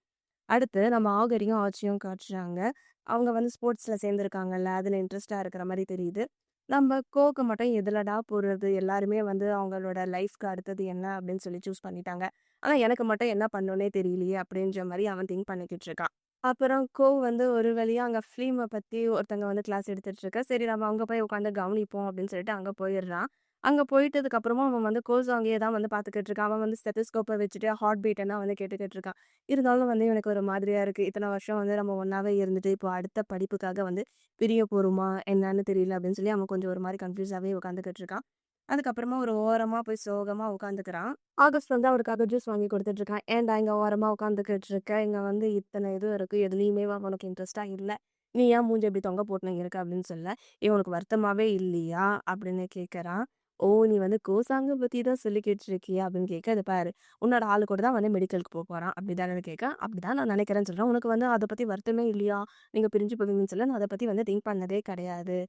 அடுத்து நம்ம ஆகரையும், ஆச்சியும் காட்டுறாங்க. அவங்க வந்து ஸ்போர்ட்ஸ்ல சேர்ந்திருக்காங்கல்ல, அதுல இன்ட்ரெஸ்ட்டா இருக்கிற மாரி தெரியுது. நம்ம கோக்கு மட்டும் எதுலடா போறது? எல்லாருமே வந்து அவங்களோட லைஃப்க்கு அடுத்தது என்ன அப்படின்னு சொல்லி சூஸ் பண்ணிட்டாங்க. ஆனா எனக்கு மட்டும் என்ன பண்ணணும்னே தெரியலையே அப்படின்ற மாரி அவன் திங்க் பண்ணிக்கிட்டு இருக்கான். அப்புறம் வந்து ஒரு வழியா அங்க ஃபிலிம பத்தி ஒருத்தங்க வந்து கிளாஸ் எடுத்துட்டு இருக்க. சரி நம்ம அங்க போய் உட்காந்து கவனிப்போம் அப்படின்னு சொல்லிட்டு அங்க போயிடுறான். அங்க போயிட்டதுக்கு அப்புறமா அவன் வந்து அங்கேயே தான் வந்து பார்த்துக்கிட்டு இருக்கான். அவன் வந்து ஸ்டெத்தஸ்கோப்ப வச்சுட்டு ஹார்ட் பீட் எல்லாம் வந்து கேட்டுக்கிட்டு இருக்கான். இருந்தாலும் வந்து எனக்கு ஒரு மாதிரியா இருக்கு. இத்தன வருஷம் வந்து நம்ம ஒண்ணாவே இருந்துட்டு, இப்போ அடுத்த படிப்புக்காக வந்து பிரிய போறோமா என்னன்னு தெரியல அப்படின்னு சொல்லி அவன் கொஞ்சம் ஒரு மாரி கன்ஃப்யூஸாவே உட்காந்துக்கிட்டு இருக்கான். அதுக்கப்புறமா ஒரு ஓரமா போய் சோகமா உட்காந்துக்கிறான். ஆகஸ்ட் வந்து அவருக்காக ஜூஸ் வாங்கி குடுத்துட்டு இருக்கான். "ஏன்டா இங்க ஓரமா உட்காந்துக்கிட்டு இருக்க? இங்க வந்து இத்தன இது இருக்கு. எதுலயுமேவா உனக்கு இன்ட்ரெஸ்ட்டா இல்ல? நீ ஏன் மூஞ்ச இப்படி தொங்க போட்டுன்னு இருக்க?" அப்படின்னு சொல்ல, "ஏன் உனக்கு வருத்தமாவே இல்லையா?" அப்படின்னு கேட்கறான். "ஓ! நீ வந்து கோசாங்க பத்தி தான் சொல்லிக்கிட்டு இருக்கியா?" அப்படின்னு கேட்க, "இத பாரு, உன்னோட ஆளு கூட தான் வந்து மெடிக்கலுக்கு போறான். அப்படிதானேன்னு கேட்க, "அப்படிதான் நான் நினைக்கிறேன்னு" சொல்றேன். "உனக்கு வந்து அத பத்தி வருத்தமே இல்லையா? நீங்க பிரிஞ்சு போவீங்கன்னு சொல்ல, நான் அத பத்தி வந்து திங்க் பண்ணதே கிடையாது."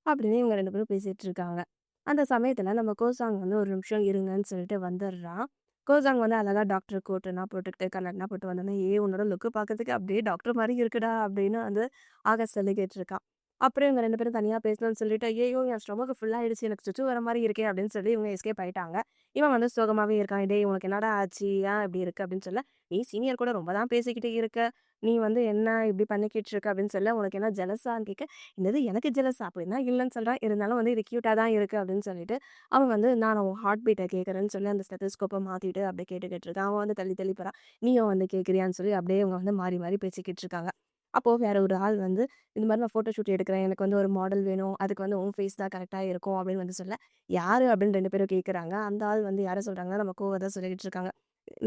அப்படின்னு இவங்க 2 பேரும் பேசிட்டு இருக்காங்க. அந்த சமயத்துல நம்ம கோசாங் வந்து ஒரு நிமிஷம் இருங்கன்னு சொல்லிட்டு வந்துடுறான். கோசாங் வந்து அழகா டாக்டர் கோட்டுலாம் போட்டுக்கிட்டு, கண்ணாடிலாம் போட்டு வந்தோனே, "ஏய் உன்னோட லுக் பார்க்கறதுக்கு அப்படியே டாக்டர் மாரி இருக்குடா" அப்படின்னு வந்து ஆகாஷ் சொல்லிக்கிட்டு இருக்கான். அப்புறம் இவங்க 2 பேரும் தனியா பேசணும்னு சொல்லிட்டு, "ஐயய்யோ! என் ஸ்டொமக் ஃபுல் ஆயிடுச்சு. எனக்கு சுச்சு வர மாரி இருக்கே" அப்படின்னு சொல்லி இவங்க எஸ்கேப் ஆயிட்டாங்க. இவன் வந்து சோகமாவே இருக்கான். "டேய் உனக்கு என்னடா ஆச்சு? ஏன் இப்படி இருக்க?" அப்படின்னு சொல்ல, "நீ சீனியர் கூட ரொம்ப தான் பேசிக்கிட்டு இருக்க. நீ வந்து என்ன இப்படி பண்ணிக்கிட்டு இருக்க?" அப்படின்னு சொல்ல, "உனக்கு என்ன ஜெலஸான்னு?" கேட்க, "என்னது எனக்கு ஜெலஸா? அப்படின்னா இல்லன்னு சொல்றேன். இருந்தாலும் வந்து இது கியூட்டா தான் இருக்கு" அப்படின்னு சொல்லிட்டு, அவன் வந்து நான் உன் ஹார்ட் பீட்ட கேட்கறேன்னு சொல்லி அந்த ஸ்டெத்தஸ்கோப்ப மாத்திட்டு அப்படியே கேட்டுக்கிட்டு இருக்கான். அவன் வந்து தள்ளி தள்ளி போறான். "நீயும் வந்து கேட்கிறியான்னு?" சொல்லி அப்படியே இவங்க வந்து மாறி மாறி பேசிக்கிட்டு இருக்காங்க. அப்போ வேற ஒரு ஆள் வந்து, "இந்த மாரி நான் ஃபோட்டோ ஷூட் எடுக்கிறேன். எனக்கு வந்து ஒரு மாடல் வேணும். அதுக்கு வந்து உன் ஃபேஸ் தான் கரெக்ட்டா இருக்கும்" அப்படின்னு வந்து சொல்ல, "யாரு?" அப்படின்னு 2 பேரும் கேட்கறாங்க. அந்த ஆள் வந்து யார சொல்றாங்கன்னா, நம்ம கோவ தான் சொல்லிக்கிட்டு இருக்காங்க.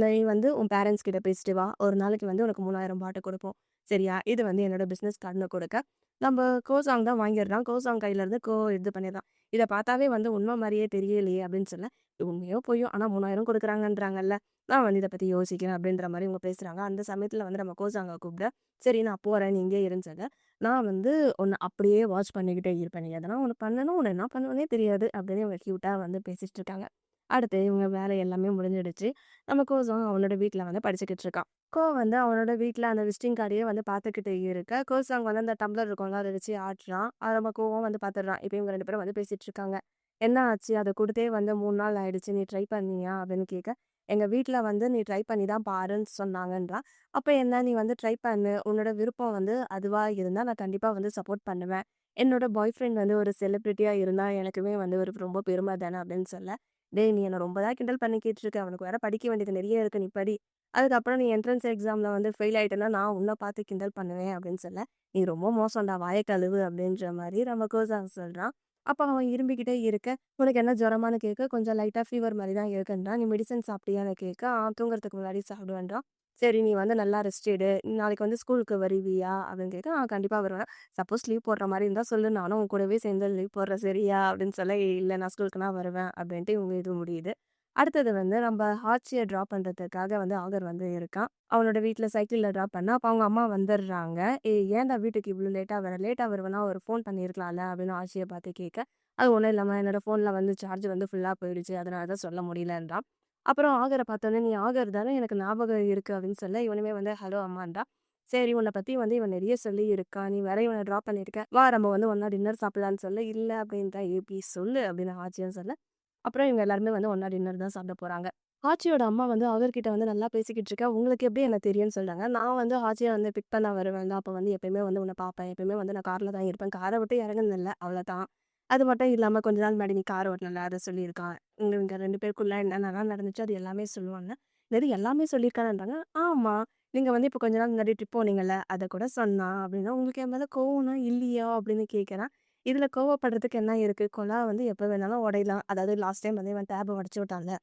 "நீ வந்து உன் பேரன்ட்ஸ் கிட்ட பேசிட்டு வா. ஒரு நாளைக்கு வந்து உனக்கு 3000 பாட்டு குடுப்போம். சரியா? இது வந்து என்னோட பிசினஸ் கார்டுன்னு" குடுக்க, நம்ம கோசாங் தான் வாங்கிடுறான். கோசாங் கையில இருந்து இது பண்ணிடுறான். "இத பார்த்தாவே வந்து உண்ம மாரியே தெரியலையே" அப்படின்னு சொல்ல, "இது உண்மையோ பொய்யோ ஆனா 3000 குடுக்குறாங்கன்றாங்கல்ல. நான் வந்து இத பத்தி யோசிக்கிறேன்" அப்படின்ற மாரி இவங்க பேசுறாங்க. அந்த சமயத்துல வந்து நம்ம கோசாங்க கூப்பிட, "சரி நான் போறேன். நீ இங்கேயே இருன்னு" சொல்ல, "நான் வந்து உன்ன அப்படியே வாட்ச் பண்ணிக்கிட்டே இருப்பேன். நீ எதனா ஒண்ணு பண்ணணும். உன்ன என்ன பண்ணுவேன்னே தெரியாது" அப்படின்னு இவங்க கியூட்டா வந்து பேசிட்டு இருக்காங்க. அடுத்து இவங்க வேலை எல்லாமே முடிஞ்சிடுச்சு. நம்ம கோசம் அவனோட வீட்ல வந்து படிச்சுக்கிட்டு இருக்கான். வந்து அவனோட வீட்ல அந்த விசிட்டிங் கார்டையே வந்து பார்த்துக்கிட்டு இருக்க, கோசாங் வந்து அந்த டம்ளர் இருக்கும்ல, அத வச்சு ஆட்டுறான். அத நம்ம கோவம் வந்து பார்த்துடுறான். இப்ப இவங்க 2 பேரும் வந்து பேசிட்டு இருக்காங்க. "என்ன ஆச்சு? அத குடுத்தே வந்து 3 நாள் ஆயிடுச்சு. நீ ட்ரை பண்ணியா?" அப்படின்னு கேட்க, "எங்க வீட்ல வந்து நீ ட்ரை பண்ணி தான் பாருன்னு சொன்னாங்கன்றான்." "அப்ப என்ன? நீ வந்து ட்ரை பண்ணு. உன்னோட விருப்பம் வந்து அதுவா இருந்தா நான் கண்டிப்பா வந்து சப்போர்ட் பண்ணுவேன். என்னோட பாய் ஃப்ரெண்ட் வந்து ஒரு செலிபிரிட்டியா இருந்தா எனக்குமே வந்து ஒரு ரொம்ப பெருமை தானே." அப்படின்னு சொல்ல, "டேய்! நீ என்ன ரொம்ப தான் கிண்டல் பண்ணிக்கிட்டு இருக்க. அவனுக்கு வேற படிக்க வேண்டியது நெறைய இருக்கு. நீ படி. அதுக்கப்புறம் நீ என்ட்ரன்ஸ் எக்ஸாம்ல வந்து ஃபெயில் ஆயிட்டேன்னா, நான் உன்ன பார்த்து கிண்டல் பண்ணுவேன் அப்படின்னு சொல்ல, "நீ ரொம்ப மோசம்டா வாய கழுவு" அப்படின்ற மாரி நம்ம கோசாங் சொல்றான். அப்ப அவன் இரும்பிக்கிட்டே இருக்க, "உனக்கு என்ன ஜுரமான்னு?" கேட்க, "கொஞ்சம் லைட்டா ஃபீவர் மாரி தான் இருக்குன்றான்." "நீ மெடிசின் சாப்பிட்டியான்னு?" கேட்க, தூங்குறதுக்கு முன்னாடி சாப்பிடுவேன்றான்." "சரி நீ வந்து நல்லா ரெஸ்ட் எடு. நாளைக்கு வந்து ஸ்கூலுக்கு வருவியா?" அப்படின்னு கேட்க, கண்டிப்பா வருவேன். சப்போஸ் லீவ் போடுற மாரி இருந்தா சொல்லு. நானும் உன் கூடவே சேர்ந்து லீவ் போடுறேன் சரியா?" அப்படின்னு சொல்ல, "இல்ல நான் ஸ்கூலுக்குனா வருவேன்" அப்படின்ட்டு இவங்க இது முடியுது. அடுத்தது வந்து நம்ம ஹாச்சிய ட்ராப் பண்றதுக்காக வந்து ஆகர் வந்து இருக்கான். அவனோட வீட்ல சைக்கிள்ல ட்ராப் பண்ணா, அப்ப அவங்க அம்மா வந்துடுறாங்க. "ஏய் ஏன்டா வீட்டுக்கு இவ்ளோ லேட்டா வர? லேட்டா வருவேன்னா ஒரு ஃபோன் பண்ணியிருக்கலாம்ல?" அப்படின்னு ஆச்சிய பார்த்து கேட்க, "அது ஒண்ணும் இல்லம்மா, என்னோட ஃபோன்ல வந்து சார்ஜ் வந்து ஃபுல்லா போயிடுச்சு. அதனால தான் சொல்ல முடியலன்றான்." அப்புறம் ஆகர பார்த்தோனே, "நீ ஆகர் தானே? எனக்கு ஞாபகம் இருக்கு." அப்படின்னு சொல்ல, இவனுமே வந்து ஹலோ அம்மான்றான். சரி உன்ன பத்தி வந்து இவன் நெறைய சொல்லியிருக்கான். நீ வேற இவன ட்ராப் பண்ணியிருக்க. வா நம்ம வந்து ஒண்ணா டின்னர் சாப்பிடலான்னு சொல்ல, "இல்ல" அப்படின்றான். "ஏய் ப்ளீஸ் சொல்லு" அப்படின்னு ஆச்சியும் சொல்ல, அப்புறம் இவங்க எல்லாருமே வந்து ஒண்ணா டின்னர் தான் சாப்பிட போறாங்க. ஆச்சியோட அம்மா வந்து அவர்கிட்ட வந்து நல்லா பேசிக்கிட்டு இருக்கா. "உங்களுக்கு எப்படி என்ன தெரியும்னு" சொல்றாங்க. "நான் வந்து ஆச்சிய வந்து பிக் பண்ண வருவேன்ல, அப்ப வந்து எப்பயுமே வந்து உன்ன பார்ப்பேன். எப்பயுமே வந்து நான் கார்ல தான் இருப்பேன். கார விட்டு இறங்குனதில்ல, அவ்வளோதான். அது மட்டும் இல்லாம கொஞ்ச நாள் முன்னாடி நீ கார் ஓட்டுனல்ல, அத சொல்லியிருக்கான். இவங்க 2 பேருக்குள்ள என்னென்னலாம் நடந்துச்சோ அது எல்லாமே சொல்லுவாங்க." "என்னது எல்லாமே சொல்லியிருக்கான்றாங்க?" "ஆமா. நீங்க வந்து இப்ப கொஞ்ச நாள் முன்னாடி ட்ரிப் போனீங்கல்ல, அத கூட சொன்னான்." அப்படின்னா, "உங்களுக்கு என் மேல கோவம்னா இல்லையா?" அப்படின்னு கேட்கிறேன். இதுல கோவப்படுறதுக்கு என்ன இருக்கு? குழா வந்து எப்ப வேணாலும் உடையலாம். அதாவது லாஸ்ட் டைம் வந்து இவன் டேப்ப உடைச்சு விட்டான்ல.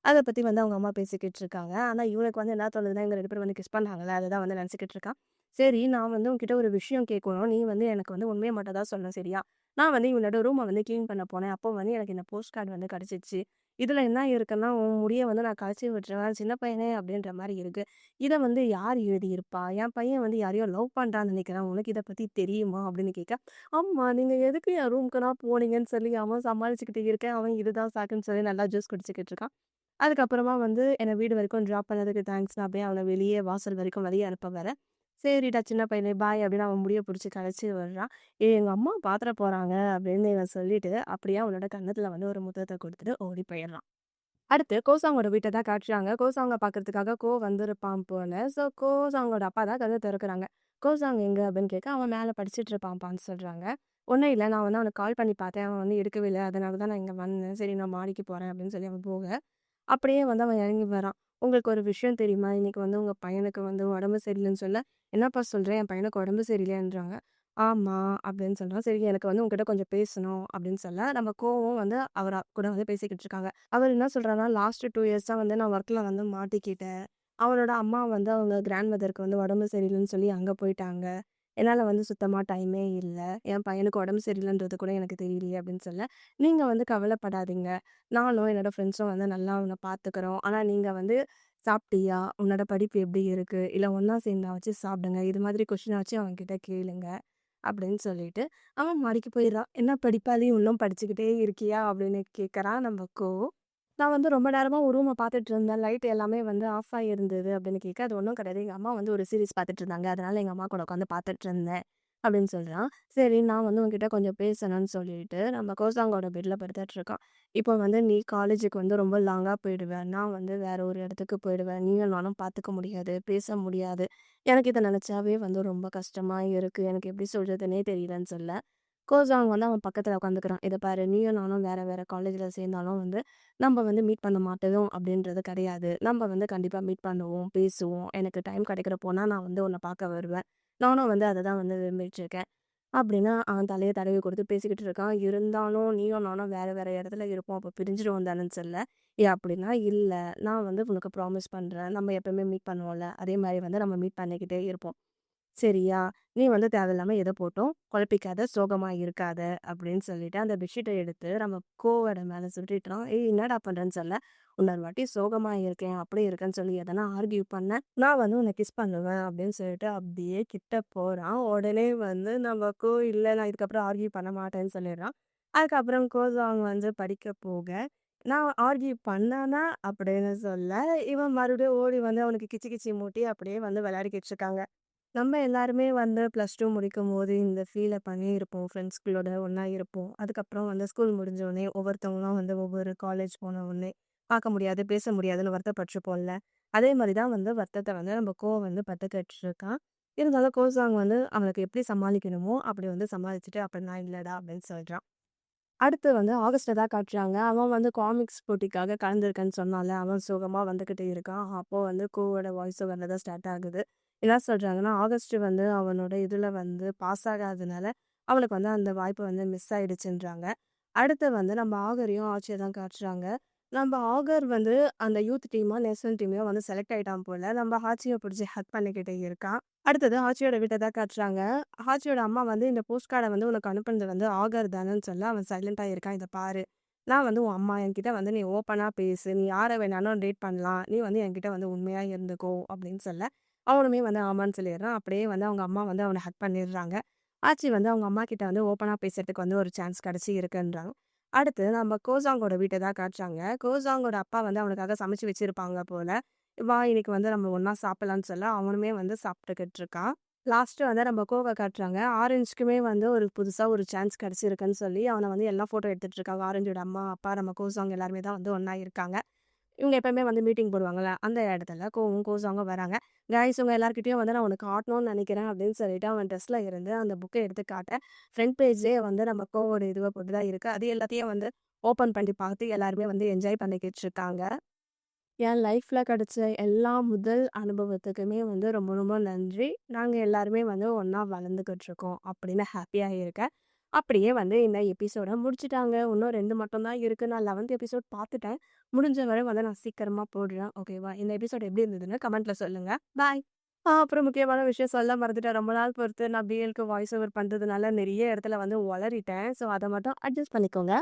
அத பத்தி வந்து அவங்க அம்மா பேசிக்கிட்டு இருக்காங்க. ஆனா, இவனுக்கு வந்து என்ன தோணுதுன்னா, இவங்க 2 பேரும் வந்து கிஸ் பண்ணாங்கல்ல, அததான் வந்து நெனச்சுக்கிட்டு இருக்கான். சரி, நான் வந்து உன்கிட்ட ஒரு விஷயம் கேட்கணும். நீ வந்து எனக்கு வந்து உண்மைய மட்டும் தான் சொல்லணும், சரியா? நான் வந்து இவனோட ரூம வந்து கிளீன் பண்ண போனேன். அப்போ வந்து எனக்கு இந்த போஸ்ட் கார்ட் வந்து கிடைச்சிச்சு. இதுல என்ன இருக்குன்னா, உன் முடிய வந்து நான் கழச்சி விட்டுருவேன். சின்ன பையனே அப்படின்ற மாரி இருக்கு. இத வந்து யார் எழுதியிருப்பா? என் பையன் வந்து யாரையோ லவ் பண்றான்னு நெனைக்கிறேன். உனக்கு இத பத்தி தெரியுமா? அப்படின்னு கேட்க, ஆமா, நீங்க எதுக்கு என் ரூம்க்குலாம் போனீங்கன்னு சொல்லி அவன் சமாளிச்சுக்கிட்டு இருக்கேன். அவன் இதுதான் சாக்குன்னு சொல்லி நல்லா ஜூஸ் குடிச்சுக்கிட்டு இருக்கான். அதுக்கப்புறமா வந்து என்ன வீடு வரைக்கும் ட்ராப் பண்ணதுக்கு தேங்க்ஸ். நான் அப்படியே அவன வெளியே வாசல் வரைக்கும் வெளிய அனுப்ப வரேன். சரிடா சின்ன பையனே பாய் அப்படின்னு அவன் முடிய புடிச்சு கழச்சி விடுறான். "ஏய் எங்க அம்மா பாத்திர போறாங்க" அப்படின்னு இவன் சொல்லிட்டு, அப்படியே அவனோட கன்னத்துல வந்து ஒரு முத்தத்த குடுத்துட்டு ஓடி போயிடுறான். அடுத்து கோசாங்கோட வீட்ட தான் காட்டுறாங்க. கோசாங்க பார்க்கறதுக்காக வந்திருப்பான் போல. ஸோ கோசாங்கோட அப்பா தான் கதவ திறக்குறாங்க. "கோசாங் எங்க?" அப்படின்னு கேட்க, "அவன் மேல படிச்சுட்டு இருப்பான்ப்பான்னு" சொல்றாங்க. "ஒண்ணும் இல்ல. நான் வந்து அவனுக்கு கால் பண்ணி பார்த்தேன். அவன் வந்து எடுக்கவே இல்ல. அதனால தான் நான் இங்க வந்தேன். சரி நான் மாடிக்கு போறேன்" அப்படின்னு சொல்லி அவன் போக, அப்படியே வந்து அவன் இறங்கி வரான். "உங்களுக்கு ஒரு விஷயம் தெரியுமா? இன்னைக்கு வந்து உங்க பையனுக்கு வந்து உடம்பு சரியில்லன்னு சொல்ல." "என்னப்பா சொல்ற? என் பையனுக்கு உடம்பு சரியில்லையான்றாங்க." "ஆமா" அப்படின்னு சொல்றான். "சரி எனக்கு வந்து உன்கிட்ட கொஞ்சம் பேசணும்" அப்படின்னு சொல்ல, நம்ம கோவும் வந்து அவரா கூட வந்து பேசிக்கிட்டு இருக்காங்க. அவர் என்ன சொல்றாருன்னா, லாஸ்ட் 2 இயர்ஸா வந்து நான் ஒர்க்ல வந்து மாட்டிக்கிட்டேன். அவனோட அம்மா வந்து அவங்க கிராண்ட் மதருக்கு வந்து உடம்பு சரியில்லன்னு சொல்லி அங்க போயிட்டாங்க. என்னால வந்து சுத்தமா டைமே இல்ல. என் பையனுக்கு உடம்பு சரியில்லன்றது கூட எனக்கு தெரியலையே அப்படின்னு சொல்ல, "நீங்க வந்து கவலைப்படாதீங்க. நானும் என்னோட ஃப்ரெண்ட்ஸும் வந்து நல்லா அவன பார்த்துக்கிறோம். ஆனா நீங்க வந்து சாப்பிட்டியா? உன்னோட படிப்பு எப்படி இருக்கு? இல்ல ஒண்ணா சேர்ந்தாவாச்சும் சாப்பிடுங்க. இது மாதிரி கொஸ்டினாச்சும் அவன்கிட்ட கேளுங்க." அப்படின்னு சொல்லிட்டு அவன் மாடிக்கு போயிடுறான். "என்ன படிப்பாளி இன்னும் படிச்சுக்கிட்டே இருக்கியா?" அப்படின்னு கேட்கறான் நம்ம நான் வந்து ரொம்ப நேரமா ஒரு ரூம பார்த்துட்டு இருந்தேன். லைட் எல்லாமே வந்து ஆஃப் ஆகியிருந்தது அப்படின்னு கேட்க, அது ஒண்ணும் கிடையாது. எங்க அம்மா வந்து ஒரு சீரிஸ் பார்த்துட்டு இருந்தாங்க. அதனால எங்க அம்மா கூட உட்காந்து பார்த்துட்டு இருந்தேன் அப்படின்னு சொல்றான். சரி நான் வந்து உன்கிட்ட கொஞ்சம் பேசணும்னு சொல்லிட்டு நம்ம கோசாங்கோட பெட்ல படுத்துட்டு இருக்கான். இப்போ வந்து நீ காலேஜுக்கு வந்து ரொம்ப லாங்கா போயிடுவ. நான் வந்து வேற ஒரு இடத்துக்கு போயிடுவேன். நீயும் நானும் பார்த்துக்க முடியாது, பேச முடியாது. எனக்கு இத நினைச்சாவே வந்து ரொம்ப கஷ்டமா இருக்கு. எனக்கு எப்படி சொல்றதுன்னே தெரியலன்னு சொல்ல, கோஜாங் வந்து அவன் பக்கத்துல உட்காந்துக்கிறான். "இத பாரு நீயும் நானும் வேற வேற காலேஜ்ல சேர்ந்தாலும் வந்து, நம்ம வந்து மீட் பண்ண மாட்டோம் அப்படின்றது கிடையாது. நம்ம வந்து கண்டிப்பா மீட் பண்ணுவோம், பேசுவோம். எனக்கு டைம் கிடைக்கிறப்போனா நான் வந்து உன்ன பார்க்க வருவேன். நானும் வந்து அத தான் வந்து விரும்பிட்டு இருக்கேன்." அப்படின்னு அவன் தலைய தடவி கொடுத்து பேசிக்கிட்டு இருக்கான். இருந்தாலும் நீயும் நானும் வேற வேற இடத்துல இருப்போம். அப்ப பிரிஞ்சுருவோம் தானேன்னு சொல்ல, "ஏய் அப்படின்னா இல்ல. நான் வந்து உனக்கு ப்ராமிஸ் பண்றேன். நம்ம எப்பவுமே மீட் பண்ணுவோம்ல. அதே மாரி வந்து நம்ம மீட் பண்ணிக்கிட்டே இருப்போம். சரியா? நீ வந்து தேவையில்லாம எத போட்டும் குழப்பிக்காத, சோகமா இருக்காத" அப்படின்னு சொல்லிட்டு அந்த பெட்ஷீட்ட எடுத்து நம்ம கோவோட மேல சுருட்டிட்டான். "ஏய் என்னடா பண்றேன்னு" சொல்ல, "இன்னொரு வாட்டி சோகமா இருக்கேன், அப்படி இருக்கேன்னு சொல்லி எதனா ஆர்கியூ பண்ண, நான் வந்து உன்ன கிஸ் பண்ணுவேன்" அப்படின்னு சொல்லிட்டு அப்படியே கிட்ட போறான். உடனே வந்து நம்ம "இல்ல நான் இதுக்கப்புறம் ஆர்கியூ பண்ண மாட்டேன்னு" சொல்லிடுறான். அதுக்கப்புறம் கோசாங் வந்து படிக்க போக, நான் ஆர்கியூ பண்ணானா அப்படின்னு சொல்ல, இவன் மறுபடியும் ஓடி வந்து அவனுக்கு கிச்சு கிச்சி மூட்டி அப்படியே வந்து விளையாடிக்கிட்டு இருக்காங்க. நம்ம எல்லாருமே வந்து +2 முடிக்கும்போது இந்த ஃபீல பண்ணியிருப்போம். ஃப்ரெண்ட்ஸ்களோட ஒண்ணா இருப்போம். அதுக்கப்புறம் வந்து ஸ்கூல் முடிஞ்ச உடனே ஒவ்வொருத்தவங்களும் வந்து ஒவ்வொரு காலேஜ் போன உடனே பார்க்க முடியாது, பேச முடியாதுன்னு வருத்தப்பட்டுருப்போம்ல. அதே மாரி தான் வந்து வருத்தத்த வந்து நம்ம வந்து பட்டுக்கிட்டு இருக்கான். இருந்தாலும் கோசாங் வந்து அவனுக்கு எப்படி சமாளிக்கணுமோ அப்படி வந்து சமாளிச்சுட்டு, "அப்படிலாம் இல்லடா" அப்படின்னு சொல்றான். அடுத்து வந்து ஆகஸ்ட்ட தான் காட்டுறாங்க. அவன் வந்து காமிக்ஸ் போட்டிக்காக கலந்துருக்கேன்னு சொன்னான்ல, அவன் சோகமா வந்துகிட்டு இருக்கான். அப்போ வந்து கோவோட வாய்ஸ் ஓவர்ல தான் ஸ்டார்ட் ஆகுது. என்ன சொல்றாங்கன்னா, ஆகஸ்ட் வந்து அவனோட இதுல வந்து பாஸ் ஆகாதனால, அவனுக்கு வந்து அந்த வாய்ப்பு வந்து மிஸ் ஆயிடுச்சுன்றாங்க. அடுத்து வந்து நம்ம ஆகரையும், ஆச்சிய தான் காட்டுறாங்க. நம்ம ஆகர் வந்து அந்த யூத் டீமா, நேஷனல் டீம்லயோ வந்து செலக்ட் ஆயிட்டான் போல. நம்ம ஆச்சிய புடிச்சு ஹக் பண்ணிக்கிட்டு இருக்கான். அடுத்தது ஆச்சியோட வீட்ட தான் காட்டுறாங்க. ஆச்சியோட அம்மா வந்து இந்த போஸ்ட் கார்ட வந்து உனக்கு அனுப்புனது வந்து ஆகர் தானன்னு சொல்ல, அவன் சைலன்ட்டா இருக்கான். இத பாரு. நான் வந்து உன் அம்மா என்கிட்ட வந்து நீ ஓப்பனா பேசு. நீ யார வேணாலும் டேட் பண்ணலாம். நீ வந்து என்கிட்ட வந்து உண்மையா இருந்துக்கோ அப்படின்னு சொல்ல, அவனுமே வந்து ஆமான்னு சொல்லிடுறான். அப்படியே வந்து அவங்க அம்மா வந்து அவன ஹக் பண்ணிடுறாங்க. ஆச்சி வந்து அவங்க அம்மா கிட்ட வந்து ஓப்பனா பேசுறதுக்கு வந்து ஒரு சான்ஸ் கிடைச்சு இருக்குன்றாங்க. அடுத்து நம்ம கோசாங்கோட வீட்ட தான் காட்டுறாங்க. கோசாங்கோட அப்பா வந்து அவனுக்காக சமைச்சு வச்சிருப்பாங்க போல. வா இன்னைக்கு வந்து நம்ம ஒண்ணா சாப்பிடலான்னு சொல்ல, அவனுமே வந்து சாப்பிட்டுக்கிட்டு இருக்கான். லாஸ்ட்டு வந்து நம்ம கோவ காட்டுறாங்க. ஆரஞ்சுக்குமே வந்து ஒரு புதுசா ஒரு சான்ஸ் கிடைச்சிருக்குன்னு சொல்லி, அவன வந்து எல்லாம் ஃபோட்டோ எடுத்துட்டு இருக்காங்க. ஆரஞ்சோட அம்மா, அப்பா, நம்ம கோசாங் எல்லாருமே தான் வந்து ஒண்ணா இருக்காங்க. இவங்க எப்பவுமே வந்து மீட்டிங் போடுவாங்கல்ல, அந்த இடத்துல கோவும், கோசாங்கும் வராங்க. "கைஸ் உங்க எல்லார்கிட்டயும் வந்து நான் ஒண்ணு காட்டணும்னு நெனைக்கிறேன்" அப்படின்னு சொல்லிட்டு அவன் ட்ரெஸ்ல இருந்து அந்த புக்க எடுத்து காட்ட, ஃப்ரண்ட் பேஜ்லயே வந்து நம்ம கோவோட இதுவ போட்டு தான் இருக்கு. அது எல்லாத்தையும் வந்து ஓப்பன் பண்ணி பார்த்து எல்லாருமே வந்து என்ஜாய் பண்ணிக்கிட்டு இருக்காங்க. என் லைஃப்ல கிடைச்ச எல்லா முதல் அனுபவத்துக்குமே வந்து ரொம்ப ரொம்ப நன்றி. நாங்க எல்லாருமே வந்து ஒண்ணா வளர்ந்துகிட்டு இருக்கோம் அப்படின்னு ஹேப்பியா இருக்கேன். அப்படியே வந்து இந்த எபிசோட முடிச்சுட்டாங்க. இன்னும் 2 மட்டும் தான் இருக்கு. நான் 11த் எபிசோட் பார்த்துட்டேன். முடிஞ்ச வரை வந்து நான் சீக்கிரமா போடுறேன். ஓகேவா? இந்த எபிசோட் எப்படி இருந்ததுன்னு கமெண்ட்ல சொல்லுங்க. பாய். அப்புறம் முக்கியமான விஷயம் சொல்ல மறந்துட்டேன். ரொம்ப நாள் பொறுத்து நான் பிஎல்க்கு வாய்ஸ் ஓவர் பண்றதுனால நெறைய இடத்துல வந்து ஒளறிட்டேன். ஸோ அத மட்டும் அட்ஜஸ்ட் பண்ணிக்கோங்க.